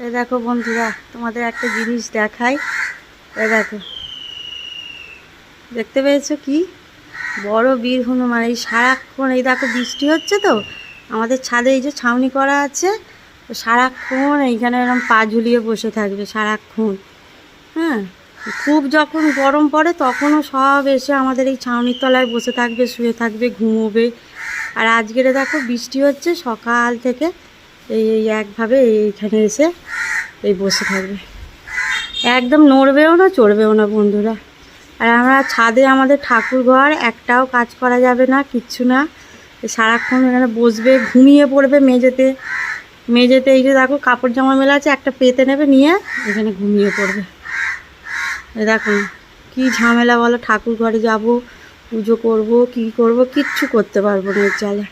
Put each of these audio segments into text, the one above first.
এই দেখো বন্ধুরা, তোমাদের একটা জিনিস দেখাই। এই দেখো, দেখতে পেয়েছো কি বড় বীর হনুমান! এই সারাক্ষণ, এই দেখো বৃষ্টি হচ্ছে তো, আমাদের ছাদে এই যে ছাউনি করা আছে, তো সারাক্ষণ এইখানে এরকম পা ঝুলিয়ে বসে থাকবে সারাক্ষণ। হ্যাঁ, খুব যখন গরম পড়ে তখনও সব এসে আমাদের এই ছাউনির তলায় বসে থাকবে, শুয়ে থাকবে, ঘুমোবে। আর আজকের দেখো বৃষ্টি হচ্ছে সকাল থেকে, এই এই একভাবে এইখানে এসে এই বসে থাকবে, একদম নড়বেও না চড়বেও না বন্ধুরা। আর আমরা ছাদে, আমাদের ঠাকুর ঘর, একটাও কাজ করা যাবে না, কিচ্ছু না। সারাক্ষণ এখানে বসবে, ঘুমিয়ে পড়বে মেঝেতে। মেঝেতে এই যে দেখো কাপড় জামা মেলা আছে, একটা পেতে নেবে, নিয়ে এখানে ঘুমিয়ে পড়বে। দেখো কি ঝামেলা বলো, ঠাকুর ঘরে যাব, পুজো করব, কি করব, কিচ্ছু করতে পারবো না এর জ্বালা।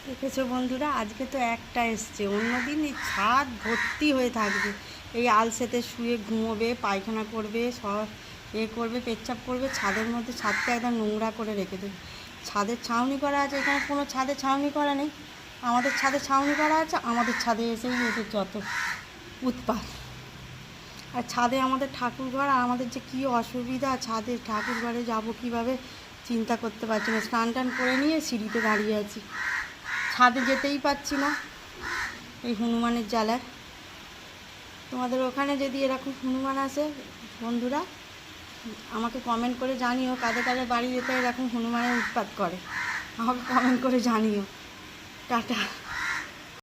দেখেছো বন্ধুরা, আজকে তো একটা এসছে, অন্যদিন এই ছাদ ভর্তি হয়ে থাকবে। এই আলসেতে শুয়ে ঘুমোবে, পায়খানা করবে, সব করবে, পেচ্ছাপ করবে ছাদের মধ্যে। ছাদটা একদম নোংরা করে রেখে দেবে। ছাদের ছাউনি করা আছে, এখানে কোনো ছাদে ছাউনি করা নেই। আমাদের ছাদে ছাউনি করা আছে, আমাদের ছাদে এসেই ওদের যত উৎপাত। আর ছাদে আমাদের ঠাকুর ঘর, আর আমাদের যে কী অসুবিধা, ছাদে ঠাকুর ঘরে যাবো কীভাবে চিন্তা করতে পারছি না। স্নান টান করে নিয়ে সিঁড়িতে দাঁড়িয়ে আছি, ছাদে যেতেই পারছি না এই হনুমানের জ্বালায়। তোমাদের ওখানে যদি এরকম হনুমান আসে বন্ধুরা, আমাকে কমেন্ট করে জানিও, কাদের কাদের বাড়ি যেতে এরকম হনুমানের উৎপাত করে, আমাকে কমেন্ট করে জানিও। টাটা।